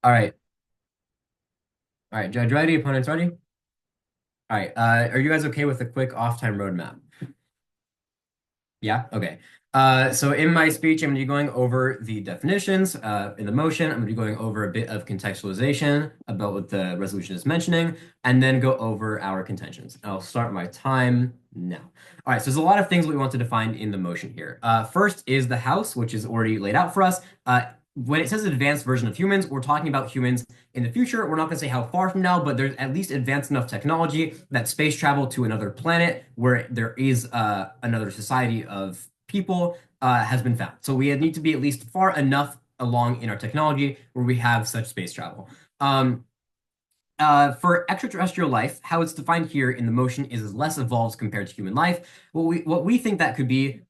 All right. All right. Judge ready? Opponents ready? All right. Are you guys okay with a quick off-time roadmap? Yeah? Okay. So in my speech, I'm going to be going over the definitions. In the motion, I'm going to be going over a bit of contextualization about what the resolution is mentioning, and then go over our contentions. I'll start my time now. All right. So there's a lot of things we want to define in the motion here. First is the house, which is already laid out for us. When it says advanced version of humans, we're talking about humans in the future. We're not going to say how far from now, but there's at least advanced enough technology that space travel to another planet where there is another society of people has been found. So we need to be at least far enough along in our technology where we have such space travel. Um, for extraterrestrial life, how it's defined here in the motion is less evolved compared to human life. What we think that could be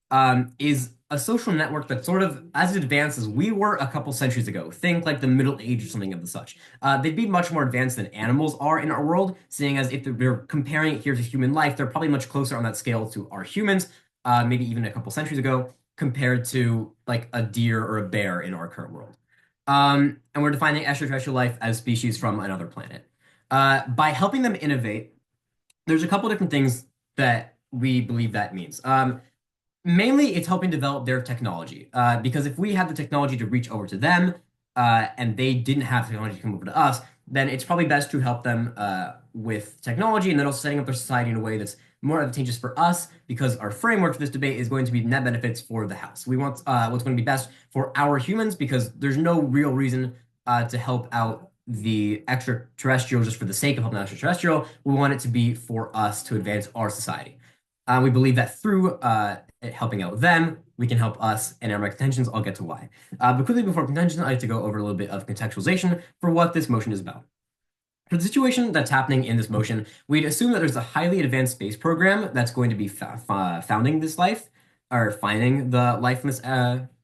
is a social network that's sort of as advanced as we were a couple centuries ago. Think like the Middle Age or something of the such. They'd be much more advanced than animals are in our world, seeing as if they're comparing it here to human life, they're probably much closer on that scale to our humans, maybe even a couple centuries ago, compared to like a deer or a bear in our current world. And we're defining extraterrestrial life as species from another planet. By helping them innovate, there's a couple different things that we believe that means. Mainly, it's helping develop their technology. Because if we have the technology to reach over to them, and they didn't have technology to come over to us, then it's probably best to help them with technology and then also setting up their society in a way that's more advantageous for us because our framework for this debate is going to be net benefits for the House. We want what's going to be best for our humans because there's no real reason to help out the extraterrestrial just for the sake of helping extraterrestrial. We want it to be for us to advance our society. We believe that through helping out them, we can help us and our contentions. I'll get to why. But quickly before contention, I like to go over a little bit of contextualization for what this motion is about. For the situation that's happening in this motion, we'd assume that there's a highly advanced space program that's going to be founding this life or finding the life on this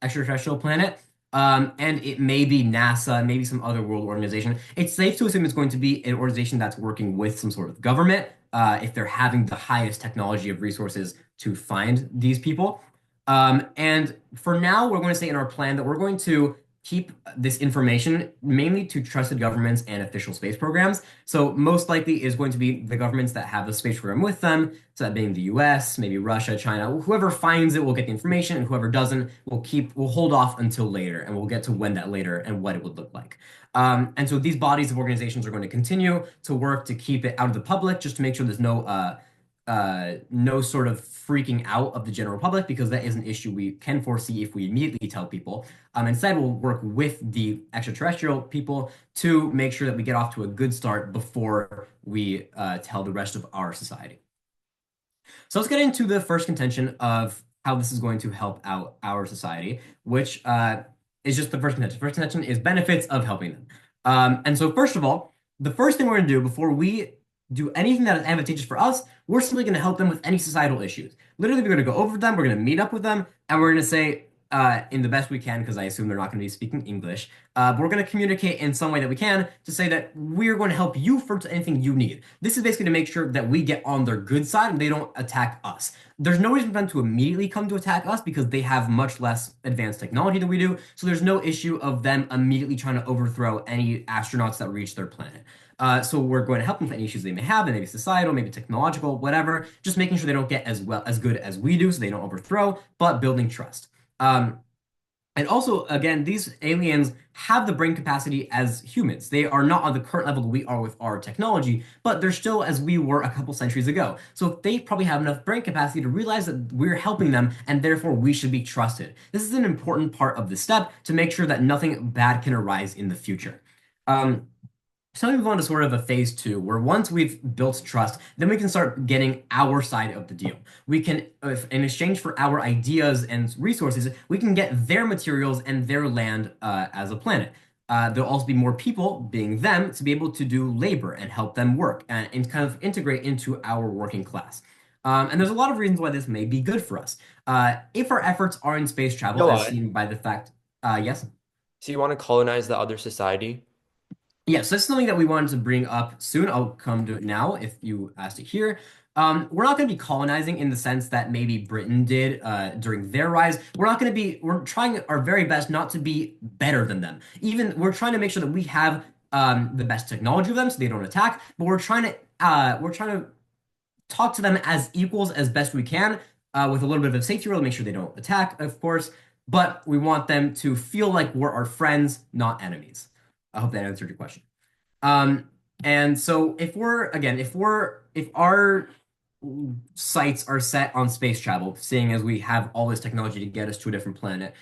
extraterrestrial planet. And it may be NASA, maybe some other world organization. It's safe to assume it's going to be an organization that's working with some sort of government, if they're having the highest technology of resources to find these people. And for now, we're going to say in our plan that we're going to keep this information mainly to trusted governments and official space programs. So most likely is going to be the governments that have the space program with them. So that being the US, maybe Russia, China. Whoever finds it will get the information, and whoever doesn't will hold off until later, and we'll get to when that later and what it would look like. And so these bodies of organizations are going to continue to work to keep it out of the public, just to make sure there's no sort of freaking out of the general public because that is an issue we can foresee if we immediately tell people. Instead, we'll work with the extraterrestrial people to make sure that we get off to a good start before we tell the rest of our society. So let's get into the first contention of how this is going to help out our society, which is just the first contention. First contention is benefits of helping them. And so first of all, the first thing we're going to do before we do anything that is advantageous for us, we're simply going to help them with any societal issues. Literally, we're going to go over them, we're going to meet up with them, and we're going to say, in the best we can, because I assume they're not going to be speaking English, but we're going to communicate in some way that we can to say that we're going to help you for anything you need. This is basically to make sure that we get on their good side and they don't attack us. There's no reason for them to immediately come to attack us because they have much less advanced technology than we do. So there's no issue of them immediately trying to overthrow any astronauts that reach their planet. So we're going to help them with any issues they may have, maybe societal, maybe technological, whatever. Just making sure they don't get as good as we do, so they don't overthrow, but building trust. And also, again, these aliens have the brain capacity as humans. They are not on the current level that we are with our technology, but they're still as we were a couple centuries ago. So they probably have enough brain capacity to realize that we're helping them and therefore we should be trusted. This is an important part of the step to make sure that nothing bad can arise in the future. So we move on to sort of a phase two, where once we've built trust, then we can start getting our side of the deal. We can, in exchange for our ideas and resources, we can get their materials and their land as a planet. There'll also be more people, being them, to be able to do labor and help them work and kind of integrate into our working class. And there's a lot of reasons why this may be good for us. If our efforts are in space travel, as Eli, seen by the fact, yes. so you want to colonize the other society? Yes, that's something that we wanted to bring up soon. I'll come to it now if you asked it here. We're not going to be colonizing in the sense that maybe Britain did during their rise. We're trying our very best not to be better than them. Even we're trying to make sure that we have the best technology of them so they don't attack, but we're trying to talk to them as equals as best we can, with a little bit of a safety rule to make sure they don't attack, of course. But we want them to feel like we're our friends, not enemies. I hope that answered your question. Um, and so if our sights are set on space travel, seeing as we have all this technology to get us to a different planet,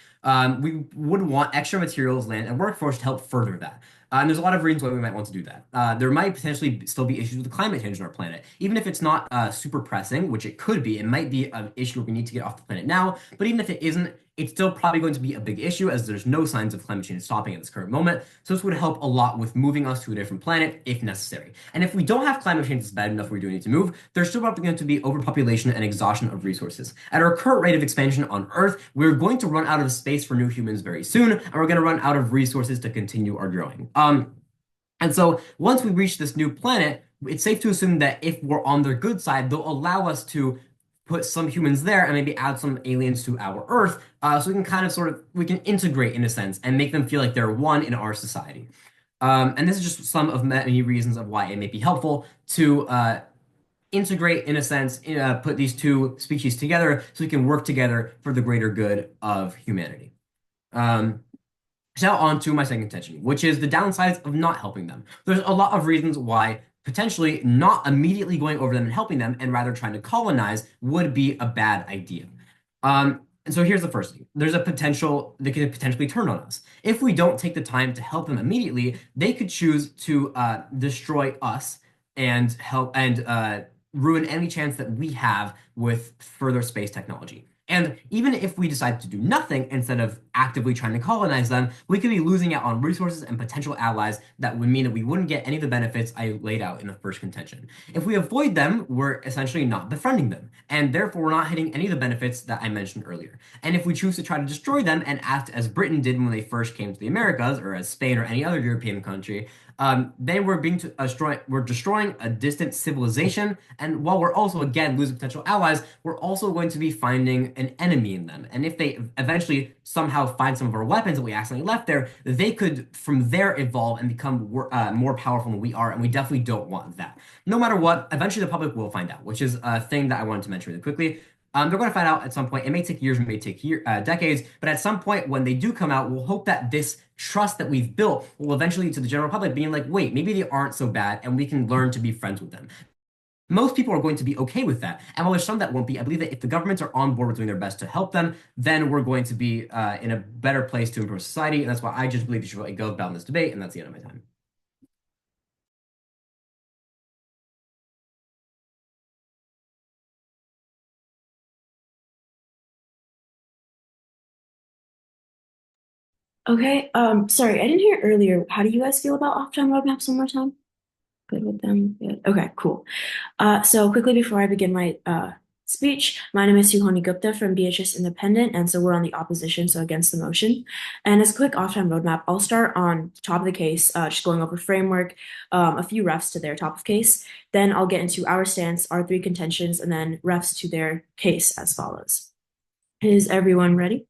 we would want extra materials, land, and workforce to help further that. And there's a lot of reasons why we might want to do that. There might potentially still be issues with the climate change on our planet. Even if it's not super pressing, which it could be, it might be an issue where we need to get off the planet now. But even if it isn't, it's still probably going to be a big issue as there's no signs of climate change stopping at this current moment. So this would help a lot with moving us to a different planet if necessary. And if we don't have climate change that's bad enough where we do need to move, there's still probably going to be overpopulation and exhaustion of resources. At our current rate of expansion on Earth, we're going to run out of space for new humans very soon, and we're going to run out of resources to continue our growing. And so once we reach this new planet, it's safe to assume that if we're on their good side, they'll allow us to put some humans there and maybe add some aliens to our Earth, so we can kind of we can integrate in a sense and make them feel like they're one in our society. And this is just some of many reasons of why it may be helpful to integrate in a sense, put these two species together so we can work together for the greater good of humanity. Um, now on to my second contention, which is the downsides of not helping them. There's a lot of reasons why potentially not immediately going over them and helping them and rather trying to colonize would be a bad idea. And so here's the first thing. There's a potential they could potentially turn on us. If we don't take the time to help them immediately, they could choose to destroy us and help and ruin any chance that we have with further space technology. And even if we decide to do nothing instead of actively trying to colonize them, we could be losing out on resources and potential allies that would mean that we wouldn't get any of the benefits I laid out in the first contention. If we avoid them, we're essentially not befriending them, and therefore we're not hitting any of the benefits that I mentioned earlier. And if we choose to try to destroy them and act as Britain did when they first came to the Americas, or as Spain or any other European country, then we're destroying a distant civilization, and while we're also again losing potential allies, we're also going to be finding an enemy in them. And if they eventually somehow find some of our weapons that we accidentally left there, they could from there evolve and become more powerful than we are, and we definitely don't want that. No matter what, eventually the public will find out, which is a thing that I wanted to mention really quickly. They're going to find out at some point. It may take years, it may take decades, but at some point when they do come out, we'll hope that this trust that we've built will eventually lead to the general public being like, wait, maybe they aren't so bad, and we can learn to be friends with them. Most people are going to be okay with that. And while there's some that won't be, I believe that if the governments are on board with doing their best to help them, then we're going to be in a better place to improve society. And that's why I just believe we should let it go about in this debate. And that's the end of my time. Okay, sorry, I didn't hear earlier. How do you guys feel about off-time roadmaps one more time? Good with them? Good. Okay, cool. So quickly before I begin my speech, my name is Suhani Gupta from DHS Independent, and so we're on the opposition, so against the motion. And as a quick off-time roadmap, I'll start on top of the case, just going over framework, a few refs to their top of case. Then I'll get into our stance, our three contentions, and then refs to their case as follows. Is everyone ready?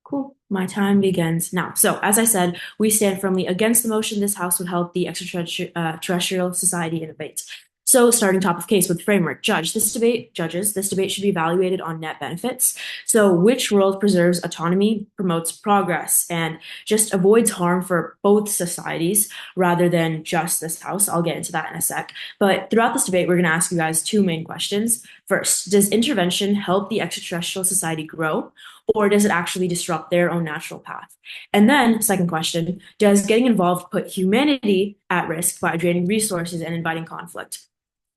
Cool. My time begins now. So, as I said, we stand firmly against the motion. This House would help the extraterrestrial society innovate. So, starting top of case with framework, judges, this debate should be evaluated on net benefits. So, which world preserves autonomy, promotes progress, and just avoids harm for both societies rather than just this House? I'll get into that in a sec. But throughout this debate, we're going to ask you guys two main questions. First, does intervention help the extraterrestrial society grow? Or does it actually disrupt their own natural path? And then, second question, does getting involved put humanity at risk by draining resources and inviting conflict?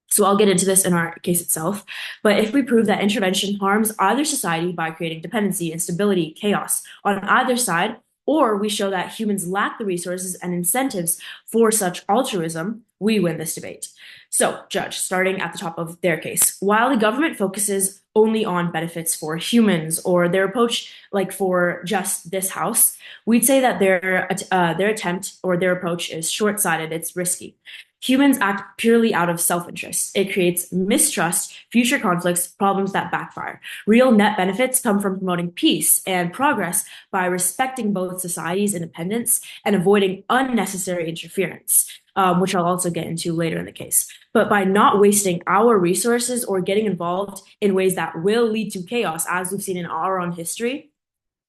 So I'll get into this in our case itself. But if we prove that intervention harms either society by creating dependency, instability, chaos on either side, or we show that humans lack the resources and incentives for such altruism, we win this debate. So, judge, starting at the top of their case, while the government focuses only on benefits for humans or their approach, like for just this House, we'd say that their attempt or their approach is short-sighted, it's risky. Humans act purely out of self-interest. It creates mistrust, future conflicts, problems that backfire. Real net benefits come from promoting peace and progress by respecting both societies' independence and avoiding unnecessary interference, which I'll also get into later in the case. But by not wasting our resources or getting involved in ways that will lead to chaos, as we've seen in our own history,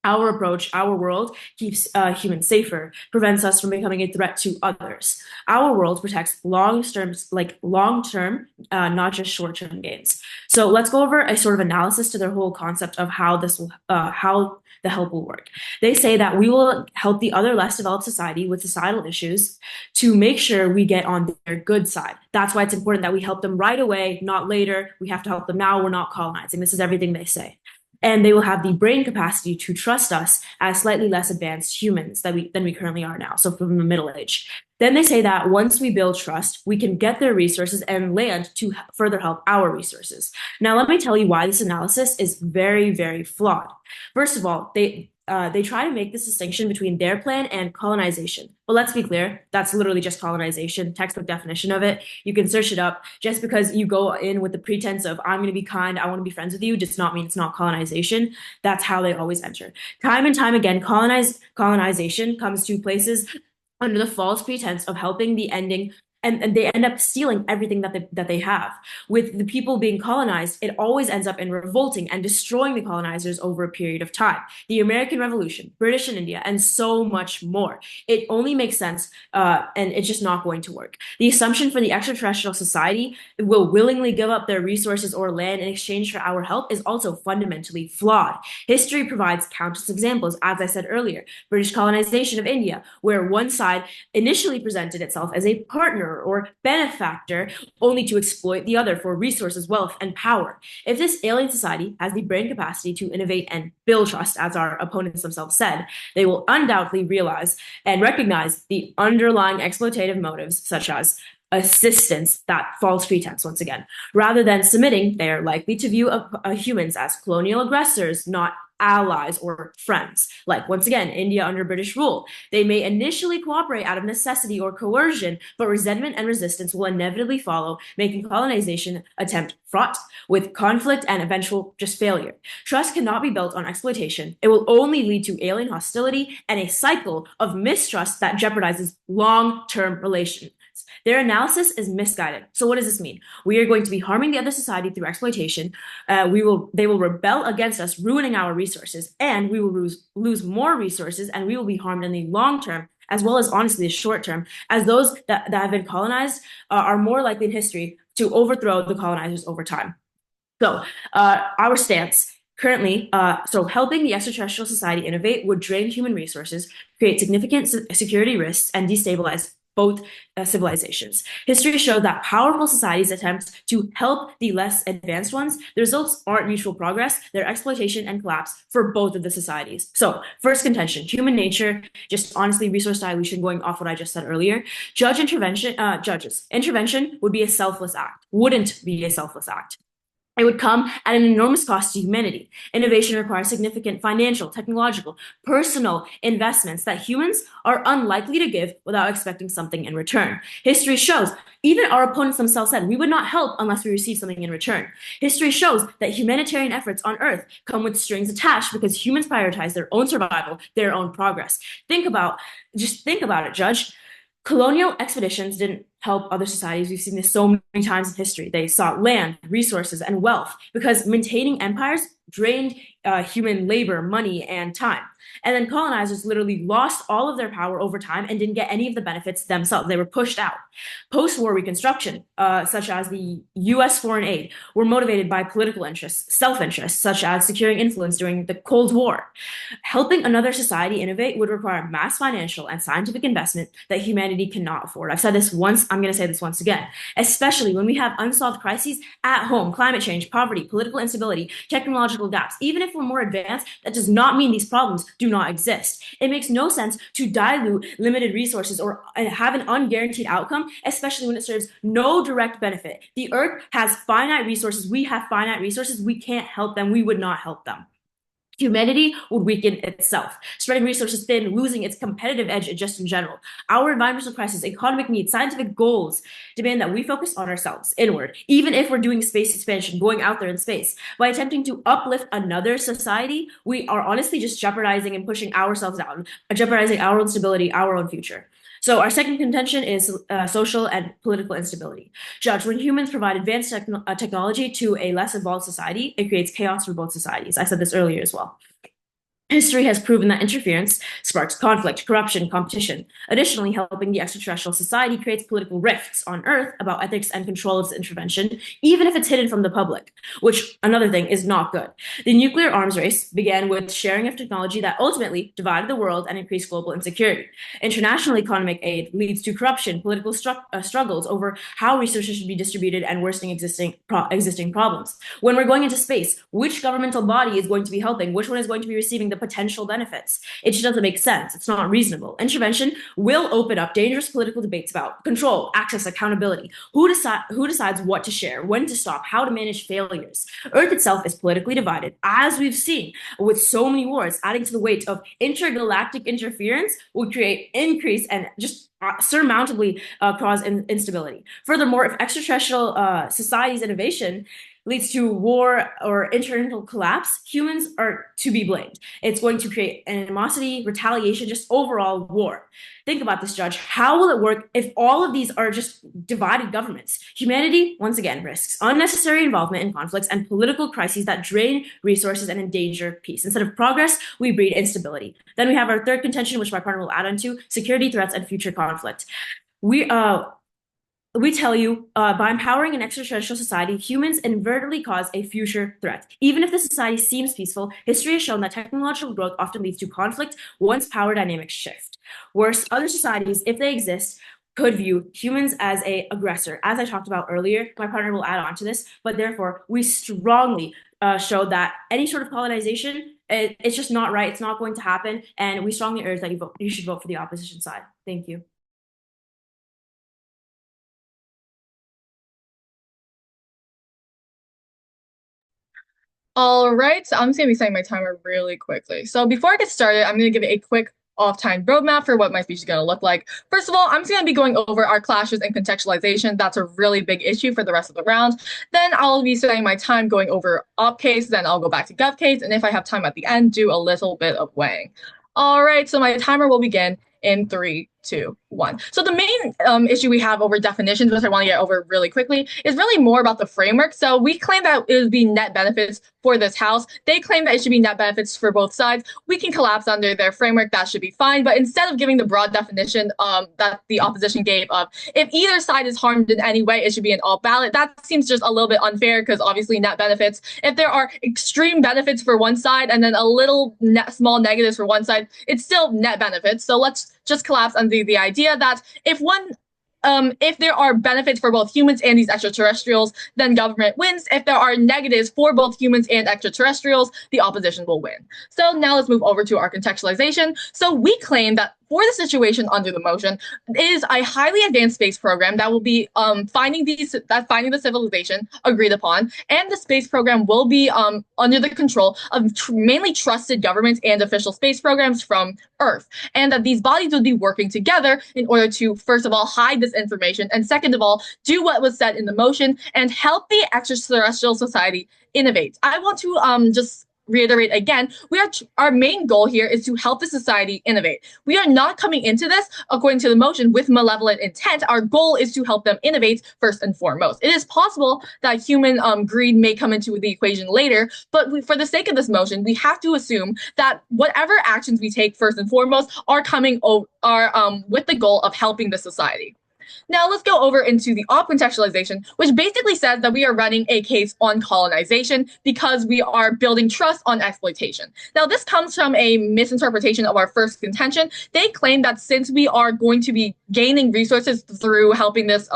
our approach, our world keeps humans safer, prevents us from becoming a threat to others. Our world protects long-term, not just short-term gains. So let's go over a sort of analysis to their whole concept of how how the help will work. They say that we will help the other less developed society with societal issues to make sure we get on their good side. That's why it's important that we help them right away, not later. We have to help them now. We're not colonizing. This is everything they say. And they will have the brain capacity to trust us as slightly less advanced humans than we currently are now, so from the Middle Age. Then they say that once we build trust, we can get their resources and land to further help our resources. Now, let me tell you why this analysis is very, very flawed. First of all, they try to make this distinction between their plan and colonization. But let's be clear, that's literally just colonization, textbook definition of it. You can search it up. Just because you go in with the pretense of, I'm going to be kind, I want to be friends with you, does not mean it's not colonization. That's how they always enter. Time and time again, colonization comes to places under the false pretense of helping the ending, and they end up stealing everything that they have. With the people being colonized, it always ends up in revolting and destroying the colonizers over a period of time. The American Revolution, British in India, and so much more. It only makes sense, and it's just not going to work. The assumption for the extraterrestrial society will willingly give up their resources or land in exchange for our help is also fundamentally flawed. History provides countless examples, as I said earlier. British colonization of India, where one side initially presented itself as a partner or benefactor, only to exploit the other for resources, wealth, and power. If this alien society has the brain capacity to innovate and build trust, as our opponents themselves said, they will undoubtedly realize and recognize the underlying exploitative motives, such as assistance, that false pretense once again. Rather than submitting, they are likely to view humans as colonial aggressors, not allies or friends. Like, once again, India under British rule. They may initially cooperate out of necessity or coercion, but resentment and resistance will inevitably follow, making colonization attempt fraught with conflict and eventual just failure. Trust cannot be built on exploitation. It will only lead to alien hostility and a cycle of mistrust that jeopardizes long-term relations. Their analysis is misguided. So what does this mean? We are going to be harming the other society through exploitation. They will rebel against us, ruining our resources, and we will lose more resources, and we will be harmed in the long term, as well as honestly the short term, as those that have been colonized are more likely in history to overthrow the colonizers over time. So our stance currently, so helping the extraterrestrial society innovate would drain human resources, create significant security risks, and destabilize both civilizations. History showed that powerful societies attempt to help the less advanced ones. The results aren't mutual progress, they're exploitation and collapse for both of the societies. So, first contention, human nature, just honestly resource dilution, going off what I just said earlier. Judges. Intervention would be a selfless act, wouldn't be a selfless act. It would come at an enormous cost to humanity. Innovation requires significant financial, technological, personal investments that humans are unlikely to give without expecting something in return. History shows, even our opponents themselves said, we would not help unless we receive something in return. History shows that humanitarian efforts on Earth come with strings attached because humans prioritize their own survival, their own progress. Just think about it, Judge. Colonial expeditions didn't help other societies. We've seen this so many times in history. They sought land, resources, and wealth because maintaining empires drained human labor, money, and time. And then colonizers literally lost all of their power over time and didn't get any of the benefits themselves. They were pushed out. Post-war reconstruction, such as the US foreign aid, were motivated by political interests, self-interests, such as securing influence during the Cold War. Helping another society innovate would require mass financial and scientific investment that humanity cannot afford. I've said this once, I'm going to say this once again, especially when we have unsolved crises at home, climate change, poverty, political instability, technological gaps. Even if we're more advanced, that does not mean these problems do not exist. It makes no sense to dilute limited resources or have an unguaranteed outcome, especially when it serves no direct benefit. The Earth has finite resources. We have finite resources. We can't help them. We would not help them. Humanity would weaken itself, spreading resources thin, losing its competitive edge just in general. Our environmental crisis, economic needs, scientific goals demand that we focus on ourselves, inward, even if we're doing space expansion, going out there in space. By attempting to uplift another society, we are honestly just jeopardizing and pushing ourselves down, jeopardizing our own stability, our own future. So our second contention is social and political instability. Judge, when humans provide advanced technology to a less evolved society, it creates chaos for both societies. I said this earlier as well. History has proven that interference sparks conflict, corruption, competition. Additionally, helping the extraterrestrial society creates political rifts on Earth about ethics and control of its intervention, even if it's hidden from the public, which, another thing, is not good. The nuclear arms race began with sharing of technology that ultimately divided the world and increased global insecurity. International economic aid leads to corruption, political struggles over how resources should be distributed, and worsening existing problems. When we're going into space, which governmental body is going to be helping? Which one is going to be receiving the potential benefits? It just doesn't make sense. It's not reasonable. Intervention will open up dangerous political debates about control, access, accountability. Who decides what to share, when to stop, how to manage failures? Earth itself is politically divided, as we've seen with so many wars. Adding to the weight of intergalactic interference will create increase and just surmountably cause instability. Furthermore, if extraterrestrial society's innovation leads to war or internal collapse, humans are to be blamed. It's going to create animosity, retaliation, just overall war. Think about this, Judge. How will it work if all of these are just divided governments? Humanity, once again, risks unnecessary involvement in conflicts and political crises that drain resources and endanger peace. Instead of progress, we breed instability. Then we have our third contention, which my partner will add on to: security threats and future conflict. We tell you, by empowering an extraterrestrial society, humans inadvertently cause a future threat. Even if the society seems peaceful, history has shown that technological growth often leads to conflict once power dynamics shift. Worse, other societies, if they exist, could view humans as an aggressor. As I talked about earlier, my partner will add on to this, but therefore, we strongly show that any sort of colonization, it's just not right. It's not going to happen, and we strongly urge that you should vote for the opposition side. Thank you. All right, so I'm just going to be setting my timer really quickly. So before I get started, I'm going to give a quick off-time roadmap for what my speech is going to look like. First of all, I'm just going to be going over our clashes and contextualization. That's a really big issue for the rest of the round. Then I'll be spending my time going over op case, then I'll go back to gov case, and if I have time at the end, do a little bit of weighing. All right, so my timer will begin in 3, 2, 1. So the main issue we have over definitions, which I want to get over really quickly, is really more about the framework. So we claim that it would be net benefits for this house. They claim that it should be net benefits for both sides. We can collapse under their framework. That should be fine. But instead of giving the broad definition that the opposition gave of if either side is harmed in any way, it should be an all ballot. That seems just a little bit unfair because obviously net benefits, if there are extreme benefits for one side and then a little small negatives for one side, it's still net benefits. So let's just collapse under the idea that if there are benefits for both humans and these extraterrestrials, then government wins. If there are negatives for both humans and extraterrestrials, the opposition will win. So now let's move over to our contextualization. So we claim that for the situation under the motion, it is a highly advanced space program that will be finding the civilization agreed upon, and the space program will be under the control of mainly trusted governments and official space programs from Earth, and that these bodies will be working together in order to, first of all, hide this information, and second of all, do what was said in the motion and help the extraterrestrial society innovate. I want to just reiterate again, our main goal here is to help the society innovate. We are not coming into this, according to the motion, with malevolent intent. Our goal is to help them innovate first and foremost. It is possible that human greed may come into the equation later, but for the sake of this motion, we have to assume that whatever actions we take first and foremost are with the goal of helping the society. Now let's go over into the op contextualization, which basically says that we are running a case on colonization because we are building trust on exploitation. Now this comes from a misinterpretation of our first contention. They claim that since we are going to be gaining resources through helping this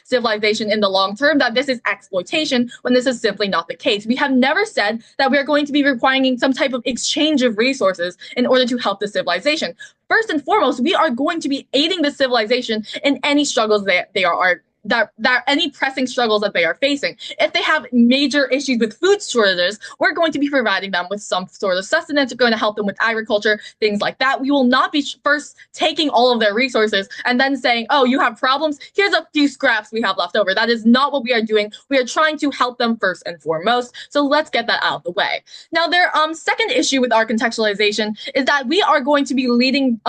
civilization in the long term, that this is exploitation, when this is simply not the case. We have never said that we are going to be requiring some type of exchange of resources in order to help the civilization. First and foremost, we are going to be aiding the civilization in any struggles that they are any pressing struggles that they are facing. If they have major issues with food shortages, we're going to be providing them with some sort of sustenance. We're going to help them with agriculture, things like that. We will not be first taking all of their resources and then saying, oh, you have problems, here's a few scraps we have left over. That is not what we are doing. We are trying to help them first and foremost. So let's get that out of the way. Now, their second issue with our contextualization is that we are going to be leading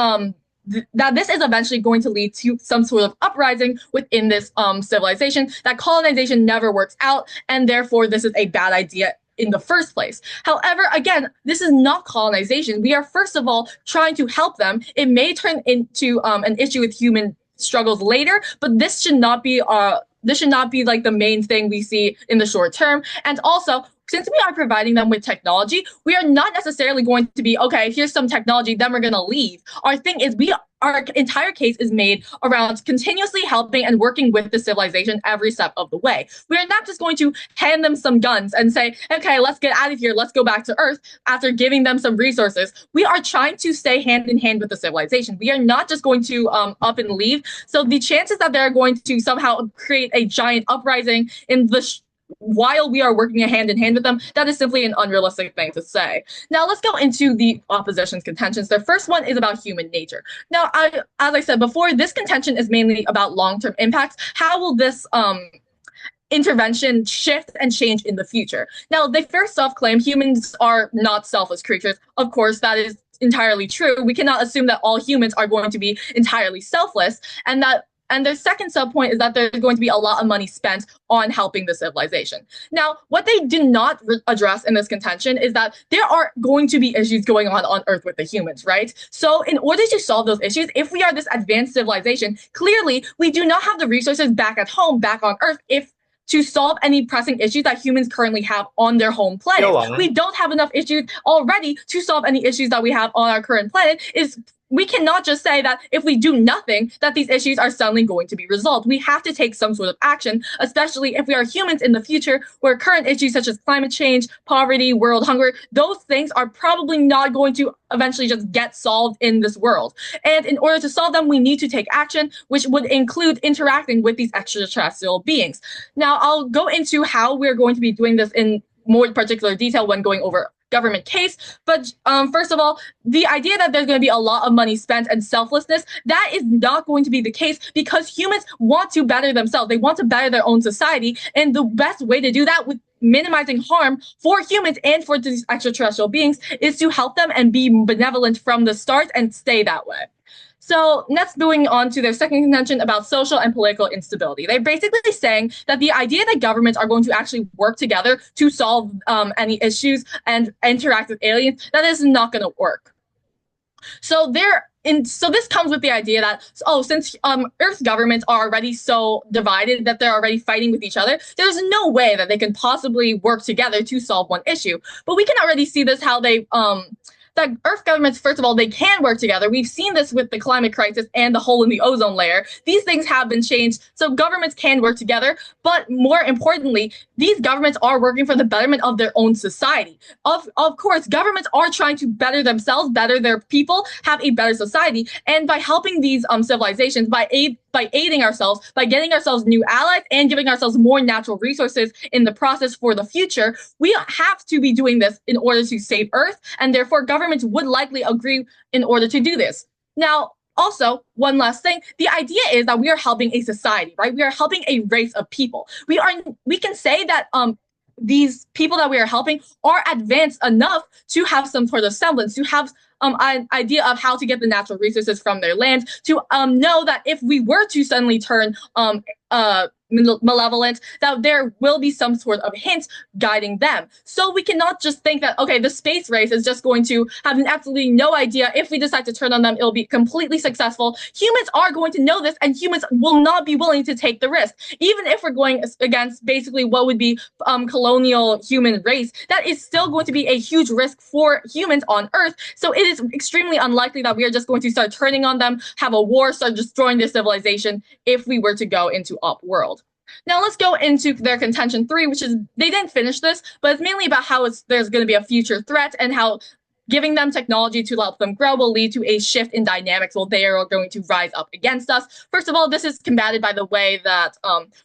that this is eventually going to lead to some sort of uprising within this civilization, that colonization never works out, and therefore this is a bad idea in the first place. However, again, this is not colonization. We are first of all trying to help them. It may turn into an issue with human struggles later, but this should not be like the main thing we see in the short term. And also, since we are providing them with technology, we are not necessarily going to be, okay, here's some technology, then we're going to leave. Our thing is our entire case is made around continuously helping and working with the civilization every step of the way. We are not just going to hand them some guns and say, okay, let's get out of here, let's go back to Earth after giving them some resources. We are trying to stay hand in hand with the civilization. We are not just going to up and leave. So the chances that they're going to somehow create a giant uprising in the while we are working hand in hand with them, that is simply an unrealistic thing to say. Now, let's go into the opposition's contentions. Their first one is about human nature. Now, as I said before, this contention is mainly about long-term impacts. How will this intervention shift and change in the future? Now, they first off claim humans are not selfless creatures. Of course, that is entirely true. We cannot assume that all humans are going to be entirely selfless, and their second subpoint is that there's going to be a lot of money spent on helping the civilization. Now, what they do not address in this contention is that there are going to be issues going on Earth with the humans, right? So in order to solve those issues, if we are this advanced civilization, clearly we do not have the resources back at home, back on Earth, to solve any pressing issues that humans currently have on their home planet. We don't have enough issues already to solve any issues that we have on our current planet. We cannot just say that if we do nothing, that these issues are suddenly going to be resolved. We have to take some sort of action, especially if we are humans in the future, where current issues such as climate change, poverty, world hunger, those things are probably not going to eventually just get solved in this world. And in order to solve them, we need to take action, which would include interacting with these extraterrestrial beings. Now, I'll go into how we're going to be doing this in more particular detail when going over government case. But first of all, the idea that there's going to be a lot of money spent and selflessness, that is not going to be the case, because humans want to better themselves. They want to better their own society. And the best way to do that with minimizing harm for humans and for these extraterrestrial beings is to help them and be benevolent from the start and stay that way. So next, moving on to their second contention about social and political instability. They're basically saying that the idea that governments are going to actually work together to solve any issues and interact with aliens, that is not going to work. So this comes with the idea that, since Earth's governments are already so divided that they're already fighting with each other, there's no way that they can possibly work together to solve one issue. But we can already see this, how they that Earth governments, first of all, they can work together. We've seen this with the climate crisis and the hole in the ozone layer. These things have been changed, so governments can work together. But more importantly, these governments are working for the betterment of their own society. Of course, governments are trying to better themselves, better their people, have a better society. And by helping these civilizations, by aiding ourselves, by getting ourselves new allies and giving ourselves more natural resources in the process for the future, we have to be doing this in order to save Earth, and therefore governments would likely agree in order to do this. Now, also, one last thing, the idea is that we are helping a society, right? We are helping a race of people. We can say that these people that we are helping are advanced enough to have some sort of semblance, to have an idea of how to get the natural resources from their land, to know that if we were to suddenly turn malevolent, that there will be some sort of hint guiding them. So we cannot just think that, okay, the space race is just going to have absolutely no idea. If we decide to turn on them, it'll be completely successful. Humans are going to know this, and humans will not be willing to take the risk. Even if we're going against basically what would be colonial human race, that is still going to be a huge risk for humans on Earth. So it is extremely unlikely that we are just going to start turning on them, have a war, start destroying their civilization if we were to go into Up World. Now let's go into their contention 3, which is, they didn't finish this, but it's mainly about how there's going to be a future threat, and how giving them technology to help them grow will lead to a shift in dynamics while they are going to rise up against us. First of all, this is combated by the way that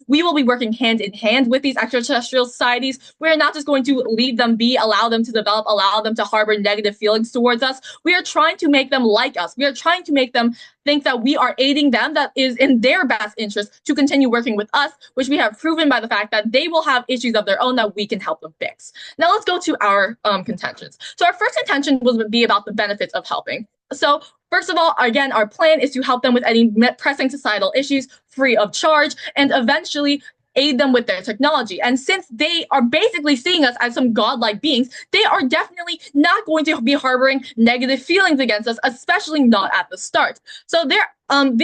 we will be working hand in hand with these extraterrestrial societies. We're not just going to leave them be, allow them to develop, allow them to harbor negative feelings towards us. We are trying to make them like us. We are trying to make them think that we are aiding them, that is in their best interest to continue working with us, which we have proven by the fact that they will have issues of their own that we can help them fix. Now let's go to our contentions. So our first contention would be about the benefits of helping. So first of all, again, our plan is to help them with any pressing societal issues free of charge and eventually aid them with their technology. And since they are basically seeing us as some godlike beings, they are definitely not going to be harboring negative feelings against us, especially not at the start. So the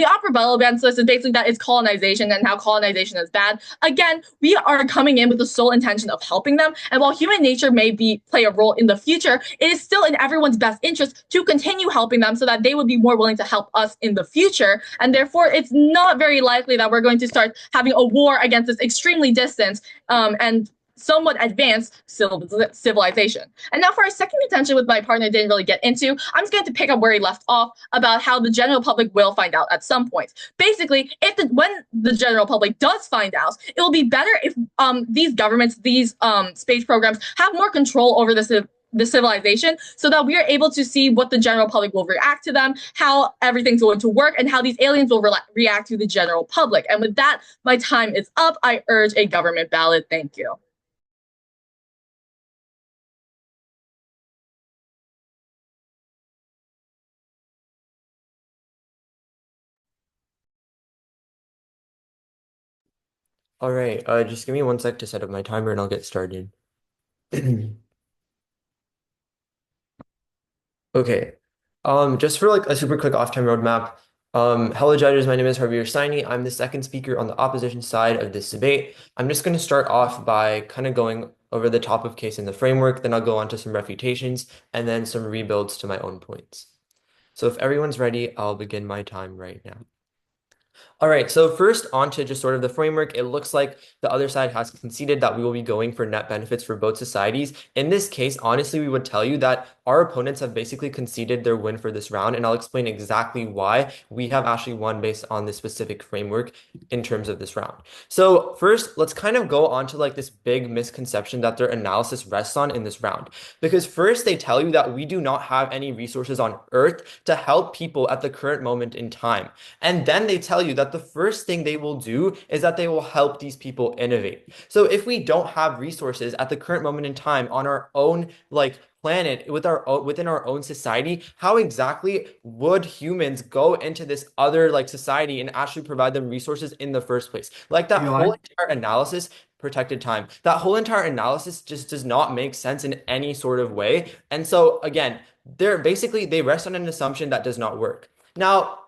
opera against this is basically that it's colonization and how colonization is bad. Again, we are coming in with the sole intention of helping them. And while human nature may play a role in the future, it is still in everyone's best interest to continue helping them so that they would be more willing to help us in the future. And therefore, it's not very likely that we're going to start having a war against this extremely distant and somewhat advanced civilization. And now for our second contention, with my partner didn't really get into, I'm just going to pick up where he left off about how the general public will find out at some point. Basically, when the general public does find out, it will be better if these governments, these space programs have more control over the civilization so that we are able to see what the general public will react to them, how everything's going to work, and how these aliens will react to the general public. And with that, my time is up. I urge a government ballot. Thank you. All right, just give me 1 sec to set up my timer and I'll get started. Okay. Just for like a super quick off-time roadmap. Hello judges, my name is Javier Steiny. I'm the second speaker on the opposition side of this debate. I'm just going to start off by kind of going over the top of case in the framework, then I'll go on to some refutations and then some rebuilds to my own points. So if everyone's ready, I'll begin my time right now. All right, so first on to just sort of the framework, it looks like the other side has conceded that we will be going for net benefits for both societies. In this case, honestly, we would tell you that our opponents have basically conceded their win for this round, and I'll explain exactly why we have actually won based on this specific framework in terms of this round. So first, let's kind of go on to like this big misconception that their analysis rests on in this round. Because first, they tell you that we do not have any resources on Earth to help people at the current moment in time. And then they tell you that the first thing they will do is that they will help these people innovate. So if we don't have resources at the current moment in time on our own like planet within our own society, how exactly would humans go into this other like society and actually provide them resources in the first place? Like that whole entire analysis, protected time, that whole entire analysis just does not make sense in any sort of way. And so again, they rest on an assumption that does not work. Now,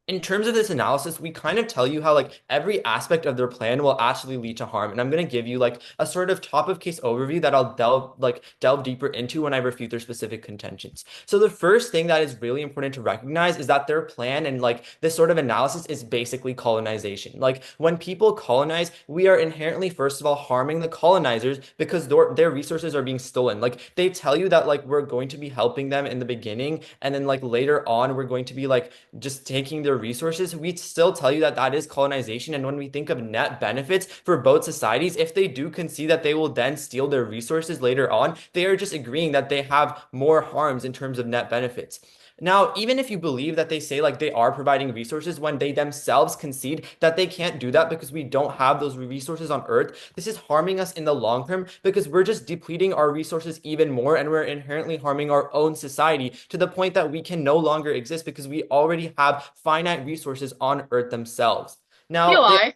in terms of this analysis, we kind of tell you how like every aspect of their plan will actually lead to harm. And I'm going to give you like a sort of top of case overview that I'll delve deeper into when I refute their specific contentions. So the first thing that is really important to recognize is that their plan and like this sort of analysis is basically colonization. Like when people colonize, we are inherently, first of all, harming the colonizers because their resources are being stolen. Like they tell you that like we're going to be helping them in the beginning, and then like later on, we're going to be like just taking their resources. We still tell you that that is colonization. And when we think of net benefits for both societies, if they do concede that they will then steal their resources later on, they are just agreeing that they have more harms in terms of net benefits. Now, even if you believe that they say like they are providing resources when they themselves concede that they can't do that because we don't have those resources on Earth, this is harming us in the long term because we're just depleting our resources even more, and we're inherently harming our own society to the point that we can no longer exist because we already have finite resources on Earth themselves. Now, Eli,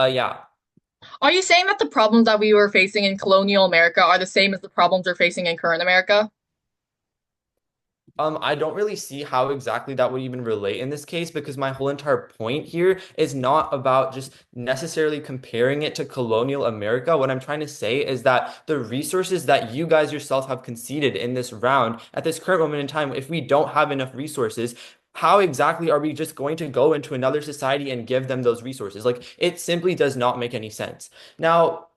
yeah. are you saying that the problems that we were facing in colonial America are the same as the problems we're facing in current America? I don't really see how exactly that would even relate in this case, because my whole entire point here is not about just necessarily comparing it to colonial America. What I'm trying to say is that the resources that you guys yourself have conceded in this round at this current moment in time, if we don't have enough resources, how exactly are we just going to go into another society and give them those resources? Like, it simply does not make any sense. Now,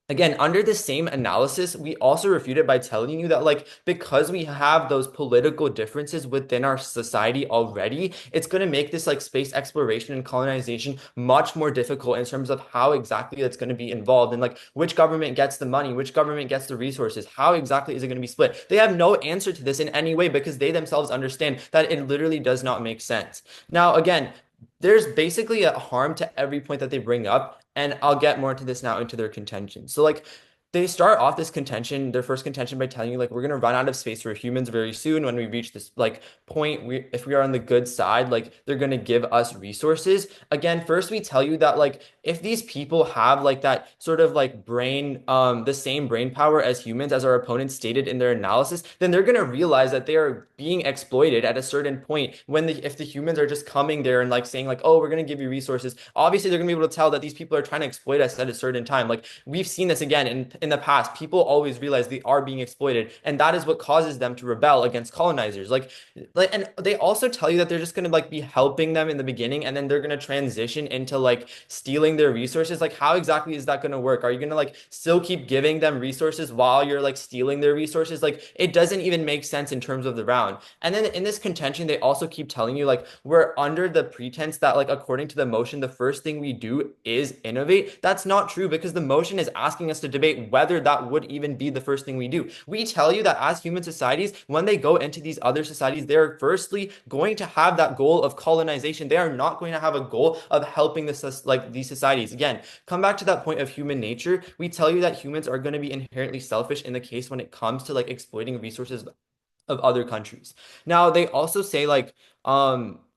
Again, under the same analysis, we also refute it by telling you that, like, because we have those political differences within our society already, it's going to make this like space exploration and colonization much more difficult in terms of how exactly that's going to be involved and like which government gets the money, which government gets the resources, how exactly is it going to be split? They have no answer to this in any way because they themselves understand that it literally does not make sense. Now, again, there's basically a harm to every point that they bring up, and I'll get more into this now into their contention. So like they start off this contention, their first contention by telling you like we're gonna run out of space for humans very soon when we reach this like point. If we are on the good side, like they're gonna give us resources. Again, first we tell you that like if these people have like that sort of like brain, the same brain power as humans, as our opponents stated in their analysis, then they're gonna realize that they are being exploited at a certain point when if the humans are just coming there and like saying like, oh, we're gonna give you resources. Obviously, they're gonna be able to tell that these people are trying to exploit us at a certain time. Like we've seen this again in the past. People always realize they are being exploited, and that is what causes them to rebel against colonizers. And they also tell you that they're just gonna like be helping them in the beginning, and then they're gonna transition into like stealing their resources. Like, how exactly is that gonna work? Are you gonna like still keep giving them resources while you're like stealing their resources? Like, it doesn't even make sense in terms of the round. And then in this contention, they also keep telling you like we're under the pretense that like according to the motion, the first thing we do is innovate. That's not true because the motion is asking us to debate whether that would even be the first thing we do. We tell you that as human societies, when they go into these other societies, they're firstly going to have that goal of colonization. They are not going to have a goal of helping these societies. Again, come back to that point of human nature. We tell you that humans are going to be inherently selfish in the case when it comes to like exploiting resources of other countries. Now, they also say like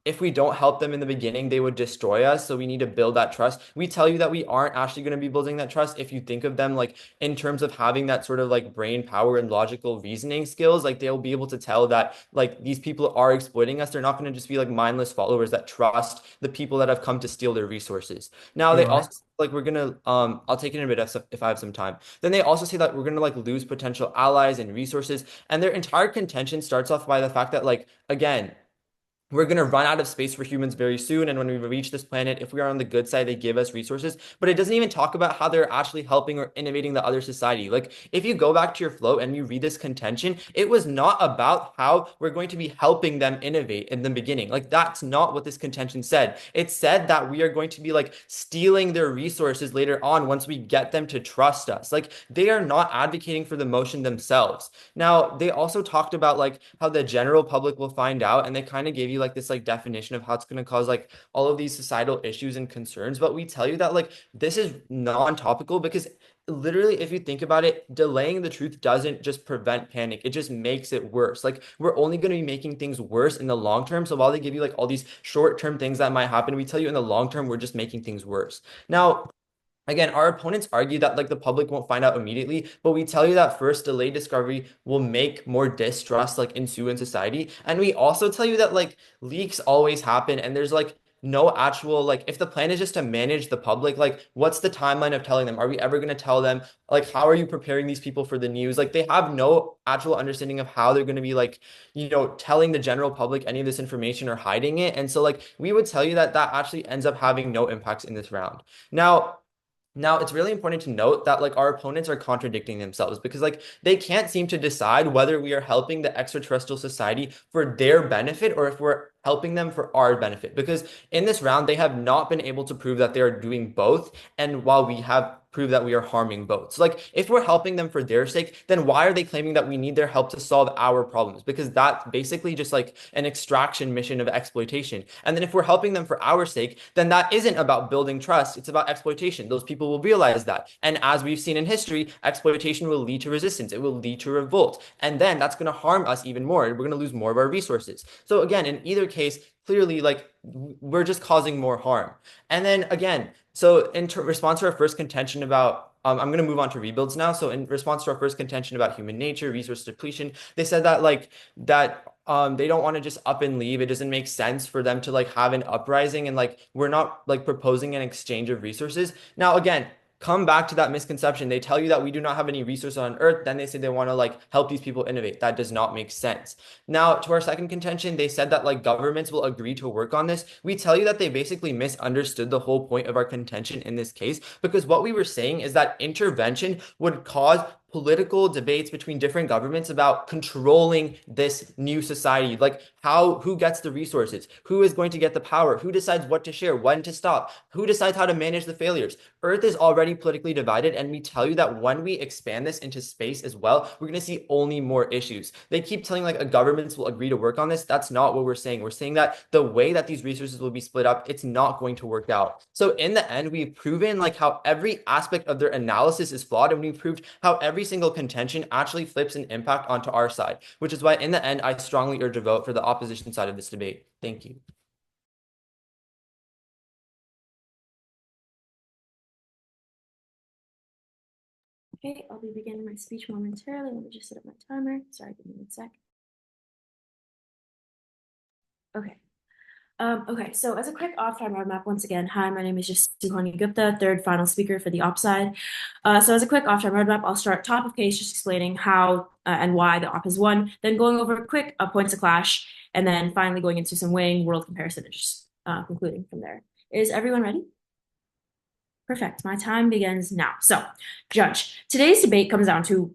if we don't help them in the beginning, they would destroy us. So we need to build that trust. We tell you that we aren't actually going to be building that trust. If you think of them like in terms of having that sort of like brain power and logical reasoning skills, like they'll be able to tell that like these people are exploiting us. They're not going to just be like mindless followers that trust the people that have come to steal their resources. Now they also like we're gonna I'll take it in a bit if I have some time. Then they also say that we're gonna like lose potential allies and resources. And their entire contention starts off by the fact that like again, we're going to run out of space for humans very soon. And when we reach this planet, if we are on the good side, they give us resources. But it doesn't even talk about how they're actually helping or innovating the other society. Like, if you go back to your flow and you read this contention, it was not about how we're going to be helping them innovate in the beginning. Like, that's not what this contention said. It said that we are going to be like stealing their resources later on once we get them to trust us. Like, they are not advocating for the motion themselves. Now, they also talked about like how the general public will find out, and they kind of gave you like this like definition of how it's going to cause like all of these societal issues and concerns. But we tell you that like this is non-topical because literally, if you think about it, delaying the truth doesn't just prevent panic. It just makes it worse. Like we're only going to be making things worse in the long term. So while they give you like all these short-term things that might happen, we tell you in the long term, we're just making things worse. Now, again, our opponents argue that like the public won't find out immediately, but we tell you that first delayed discovery will make more distrust like ensue in society. And we also tell you that like leaks always happen and there's like no actual like if the plan is just to manage the public, like what's the timeline of telling them? Are we ever going to tell them? Like how are you preparing these people for the news? Like they have no actual understanding of how they're going to be like, telling the general public any of this information or hiding it. And so like we would tell you that that actually ends up having no impacts in this round. Now, it's really important to note that like our opponents are contradicting themselves because like they can't seem to decide whether we are helping the extraterrestrial society for their benefit or if we're helping them for our benefit. Because in this round, they have not been able to prove that they are doing both. And while we have proved that we are harming both. So like if we're helping them for their sake, then why are they claiming that we need their help to solve our problems? Because that's basically just like an extraction mission of exploitation. And then if we're helping them for our sake, then that isn't about building trust. It's about exploitation. Those people will realize that. And as we've seen in history, exploitation will lead to resistance. It will lead to revolt. And then that's going to harm us even more. We're going to lose more of our resources. So again, in either case, clearly like we're just causing more harm. And then again, so in response to our first contention about, I'm going to move on to rebuilds now. So in response to our first contention about human nature, resource depletion, they said that they don't want to just up and leave. It doesn't make sense for them to like have an uprising and like we're not like proposing an exchange of resources. Now, again, come back to that misconception. They tell you that we do not have any resources on Earth. Then they say they want to like help these people innovate. That does not make sense. Now, to our second contention, they said that like governments will agree to work on this. We tell you that they basically misunderstood the whole point of our contention in this case, because what we were saying is that intervention would cause political debates between different governments about controlling this new society, like who gets the resources, who is going to get the power, who decides what to share, when to stop, who decides how to manage the failures. Earth is already politically divided, and we tell you that when we expand this into space as well, we're going to see only more issues. They keep telling like governments will agree to work on this. That's not what we're saying. We're saying that the way that these resources will be split up, it's not going to work out. So in the end, we've proven like how every aspect of their analysis is flawed, and we've proved how every single contention actually flips an impact onto our side, which is why in the end, I strongly urge a vote for the opposition side of this debate. Thank you. Okay, I'll be beginning my speech momentarily. Let me just set up my timer. Sorry, give me 1 sec. Okay. Okay, so as a quick off-time roadmap, once again, hi, my name is just Suhani Gupta, third final speaker for the op side. So as a quick off-time roadmap, I'll start top of case, just explaining how and why the op has won, then going over quick points of clash, and then finally going into some weighing, world comparison, and just concluding from there. Is everyone ready? Perfect. My time begins now. So, Judge, today's debate comes down to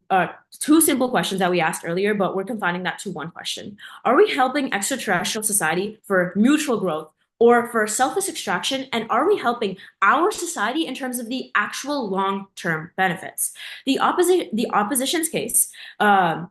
two simple questions that we asked earlier, but we're confining that to one question. Are we helping extraterrestrial society for mutual growth or for selfish extraction? And are we helping our society in terms of the actual long-term benefits? The opposition's case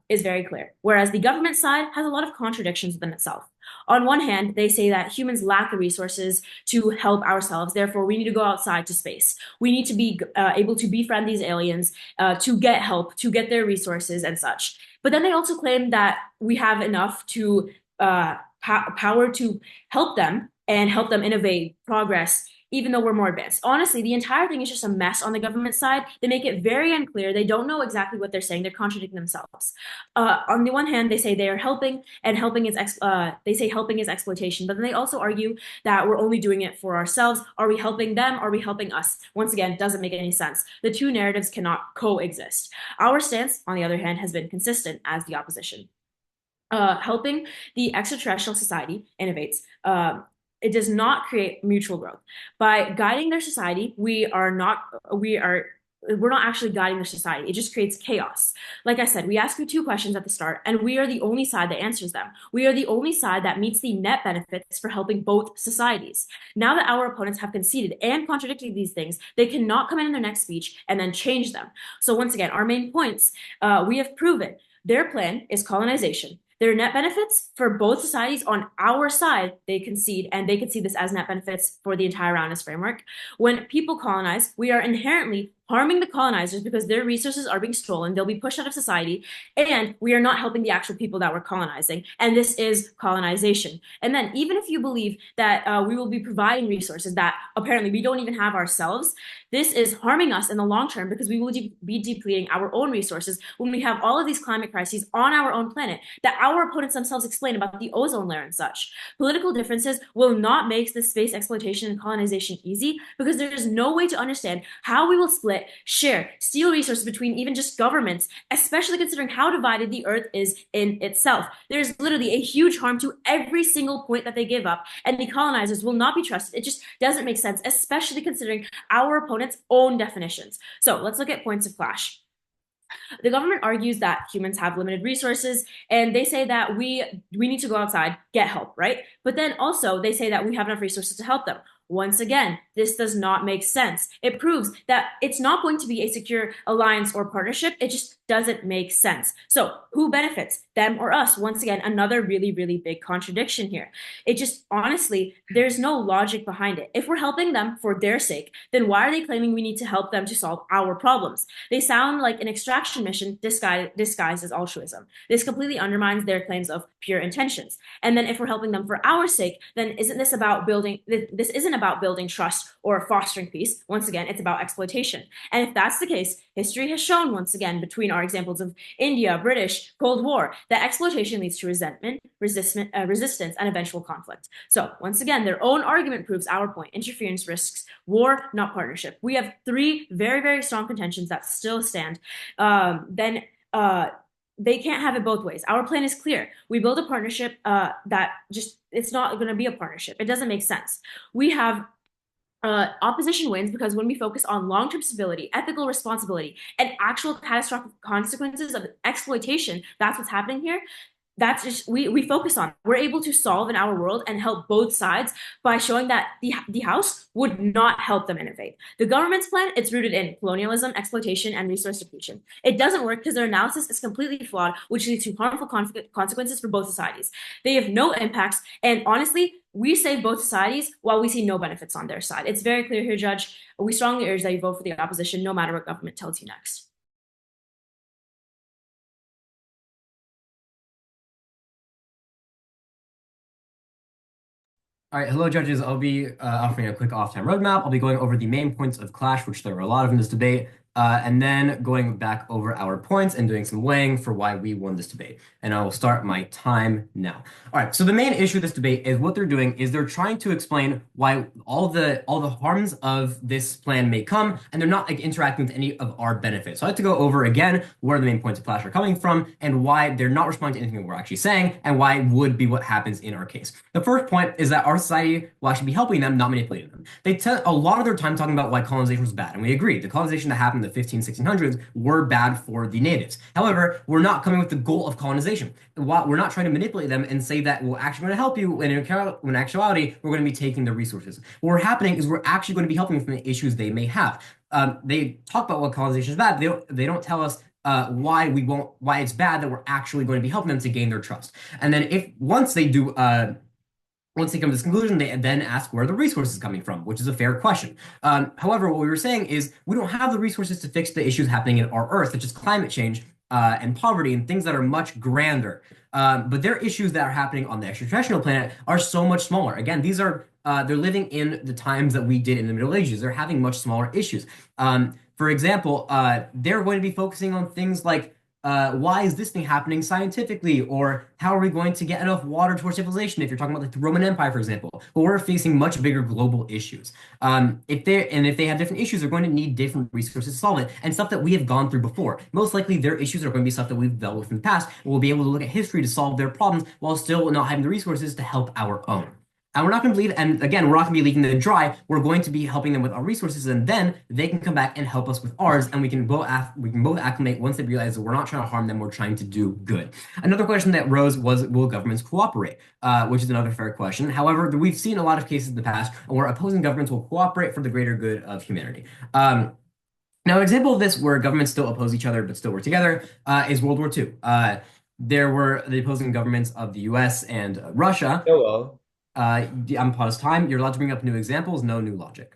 is very clear, whereas the government side has a lot of contradictions within itself. On one hand, they say that humans lack the resources to help ourselves. Therefore, we need to go outside to space. We need to be able to befriend these aliens to get help, to get their resources and such. But then they also claim that we have enough to power to help them and help them innovate, progress, even though we're more advanced. Honestly, the entire thing is just a mess on the government side. They make it very unclear. They don't know exactly what they're saying. They're contradicting themselves. On the one hand, they say they are helping, and helping is they say helping is exploitation. But then they also argue that we're only doing it for ourselves. Are we helping them? Are we helping us? Once again, doesn't make any sense. The two narratives cannot coexist. Our stance, on the other hand, has been consistent as the opposition. Helping the extraterrestrial society innovates. It does not create mutual growth. By guiding their society, we're not actually guiding their society. It just creates chaos. Like I said, we ask you two questions at the start, and we are the only side that answers them. We are the only side that meets the net benefits for helping both societies. Now that our opponents have conceded and contradicted these things, they cannot come in their next speech and then change them. So once again, our main points, we have proven their plan is colonization. Their net benefits for both societies on our side, they concede, and they concede this as net benefits for the entire roundness framework. When people colonize, we are inherently harming the colonizers because their resources are being stolen. They'll be pushed out of society, and we are not helping the actual people that we're colonizing. And this is colonization. And then even if you believe that we will be providing resources that apparently we don't even have ourselves, this is harming us in the long term because we will be depleting our own resources when we have all of these climate crises on our own planet that our opponents themselves explain about the ozone layer and such. Political differences will not make this space exploitation and colonization easy because there is no way to understand how we will split, share, steal resources between even just governments, especially considering how divided the earth is in itself. There's literally a huge harm to every single point that they give up, and the colonizers will not be trusted. It just doesn't make sense, especially considering our opponents' own definitions. So let's look at points of clash. The government argues that humans have limited resources, and they say that we need to go outside, get help, right? But then also they say that we have enough resources to help them. Once again, this does not make sense. It proves that it's not going to be a secure alliance or partnership. It just doesn't make sense. So who benefits, them or us? Once again, another really, really big contradiction here. It just, honestly, there's no logic behind it. If we're helping them for their sake, then why are they claiming we need to help them to solve our problems? They sound like an extraction mission disguised as altruism. This completely undermines their claims of pure intentions. And then if we're helping them for our sake, then isn't this about building, this isn't isn't about building trust or fostering peace. Once again, it's about exploitation. And if that's the case, history has shown once again between our examples of India, British, Cold War, that exploitation leads to resentment, resistance, and eventual conflict. So once again, their own argument proves our point. Interference risks war, not partnership. We have three very, very strong contentions that still stand. They can't have it both ways. Our plan is clear. We build a partnership it's not going to be a partnership. It doesn't make sense. We have opposition wins because when we focus on long-term stability, ethical responsibility, and actual catastrophic consequences of exploitation, that's what's happening here. That's just we focus on. We're able to solve in our world and help both sides by showing that the House would not help them innovate. The government's plan, it's rooted in colonialism, exploitation, and resource depletion. It doesn't work because their analysis is completely flawed, which leads to harmful consequences for both societies. They have no impacts, and honestly, we save both societies while we see no benefits on their side. It's very clear here, Judge. We strongly urge that you vote for the opposition, no matter what government tells you next. All right, hello, judges. I'll be offering a quick off-time roadmap. I'll be going over the main points of clash, which there were a lot of in this debate, and then going back over our points and doing some weighing for why we won this debate. And I will start my time now. All right, so the main issue of this debate is what they're doing is they're trying to explain why all the harms of this plan may come, and they're not like interacting with any of our benefits. So I have to go over again where the main points of clash are coming from and why they're not responding to anything that we're actually saying and why it would be what happens in our case. The first point is that our society will actually be helping them, not manipulating them. They tell a lot of their time talking about why colonization was bad, and we agree. The colonization that happened in the 1600s were bad for the natives. However, we're not coming with the goal of colonization. We're not trying to manipulate them and say that we're actually going to help you when in actuality, we're going to be taking their resources. What's happening is we're actually going to be helping them from the issues they may have. They talk about what colonization is bad. They don't tell us why it's bad that we're actually going to be helping them to gain their trust. And then once they come to this conclusion, they then ask where the resources coming from, which is a fair question. However, what we were saying is we don't have the resources to fix the issues happening in our Earth, such as climate change and poverty and things that are much grander. But their issues that are happening on the extraterrestrial planet are so much smaller. Again, these are they're living in the times that we did in the Middle Ages. They're having much smaller issues. For example, they're going to be focusing on things like why is this thing happening scientifically, or how are we going to get enough water to our civilization if you're talking about like the Roman Empire, for example. But we're facing much bigger global issues. If they have different issues, they're going to need different resources to solve it, and stuff that we have gone through before. Most likely their issues are going to be stuff that we've dealt with in the past, and we'll be able to look at history to solve their problems while still not having the resources to help our own. And we're not going to leave, and again, we're not going to be leaving them dry. We're going to be helping them with our resources, and then they can come back and help us with ours, and we can both acclimate once they realize that we're not trying to harm them, we're trying to do good. Another question that rose was, will governments cooperate? Which is another fair question. However, we've seen a lot of cases in the past where opposing governments will cooperate for the greater good of humanity. Now, an example of this where governments still oppose each other but still work together is World War II. There were the opposing governments of the US and Russia. Hello. I'm pause time. You're allowed to bring up new examples, no new logic.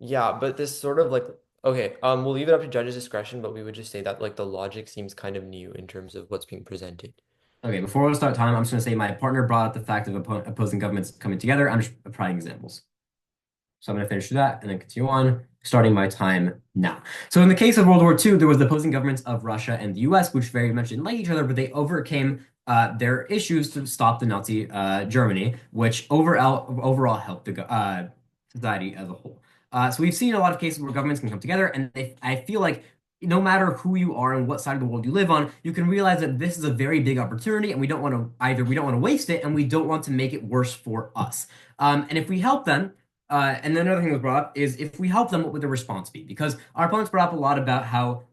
Yeah, but this sort of like, okay, we'll leave it up to judges' discretion, but we would just say that like the logic seems kind of new in terms of what's being presented. Okay, before we start time, I'm just going to say my partner brought up the fact of opposing governments coming together. I'm just providing examples. So I'm going to finish that and then continue on, starting my time now. So in the case of World War II, there was the opposing governments of Russia and the US, which very much didn't like each other, but they overcame their issues to stop the Nazi Germany, which overall helped the society as a whole. So we've seen a lot of cases where governments can come together, and I feel like no matter who you are and what side of the world you live on, you can realize that this is a very big opportunity, and we don't want to waste it, and we don't want to make it worse for us. And if we help them, and then another thing that was brought up is if we help them, what would the response be? Because our opponents brought up a lot about how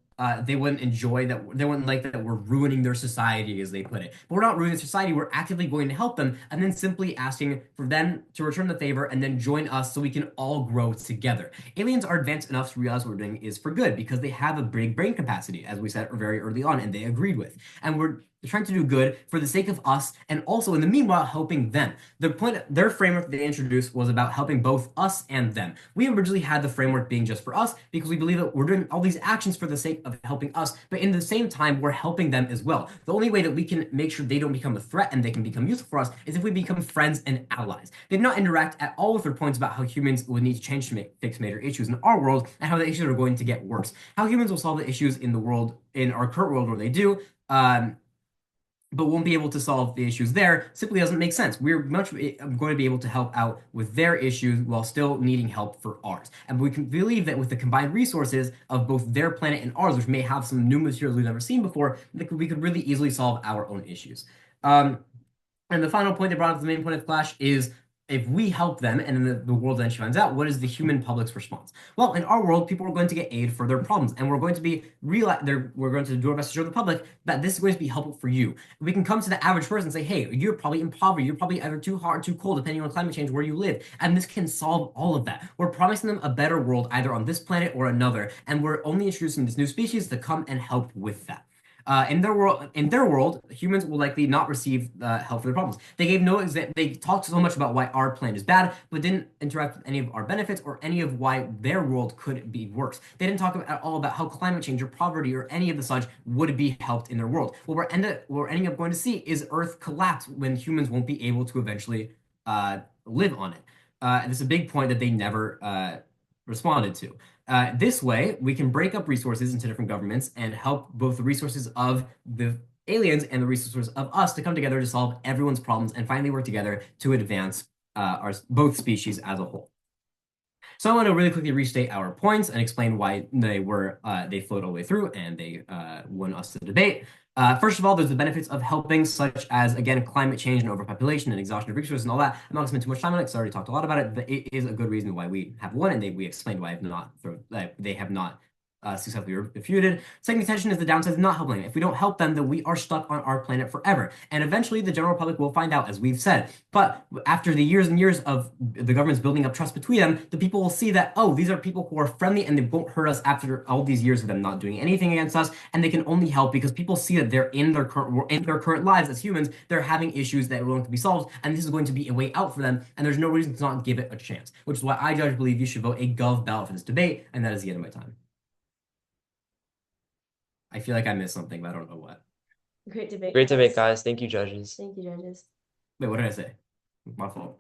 they wouldn't enjoy that, they wouldn't like that we're ruining their society, as they put it. But we're not ruining society, we're actively going to help them, and then simply asking for them to return the favor and then join us so we can all grow together. Aliens are advanced enough to realize what we're doing is for good because they have a big brain capacity, as we said very early on, and they agreed with. And They're trying to do good for the sake of us, and also in the meanwhile helping them. Their framework they introduced was about helping both us and them. We originally had the framework being just for us because we believe that we're doing all these actions for the sake of helping us, but in the same time we're helping them as well. The only way that we can make sure they don't become a threat and they can become useful for us is if we become friends and allies. They do not interact at all with their points about how humans would need to change to fix major issues in our world and how the issues are going to get worse. How humans will solve the issues in the world, in our current world where they do, but won't be able to solve the issues there simply doesn't make sense. We're much going to be able to help out with their issues while still needing help for ours. And we can believe that with the combined resources of both their planet and ours, which may have some new materials we've never seen before, we could really easily solve our own issues. And the final point they brought up, the main point of the clash, is if we help them and then the world eventually finds out, what is the human public's response? Well, in our world, people are going to get aid for their problems, and we're going to we're going to do our best to show the public that this is going to be helpful for you. We can come to the average person and say, hey, you're probably in poverty, you're probably either too hot or too cold, depending on climate change where you live, and this can solve all of that. We're promising them a better world either on this planet or another, and we're only introducing this new species to come and help with that. In their world, humans will likely not receive help for their problems. They gave no example. They talked so much about why our plan is bad, but didn't interact with any of our benefits or any of why their world could be worse. They didn't talk at all about how climate change or poverty or any of the such would be helped in their world. What we're ending up going to see is Earth collapse when humans won't be able to eventually live on it. And this is a big point that they never responded to. This way, we can break up resources into different governments and help both the resources of the aliens and the resources of us to come together to solve everyone's problems and finally work together to advance our both species as a whole. So I want to really quickly restate our points and explain why they flowed all the way through and they won us the debate. First of all, there's the benefits of helping, such as, again, climate change and overpopulation and exhaustion of resources and all that. I'm not going to spend too much time on it because I already talked a lot about it, but it is a good reason why we have won, and we explained why they have not successfully refuted. Second contention is the downside of not helping them. If we don't help them, then we are stuck on our planet forever. And eventually the general public will find out, as we've said. But after the years and years of the governments building up trust between them, the people will see that, oh, these are people who are friendly and they won't hurt us after all these years of them not doing anything against us. And they can only help because people see that they're in their current lives as humans, they're having issues that are willing to be solved. And this is going to be a way out for them. And there's no reason to not give it a chance, which is why I, Judge, believe you should vote a gov ballot for this debate. And that is the end of my time. I feel like I missed something, but I don't know what. Great debate. Great debate, guys. Thank you, judges. Thank you, judges. Wait, what did I say? My fault.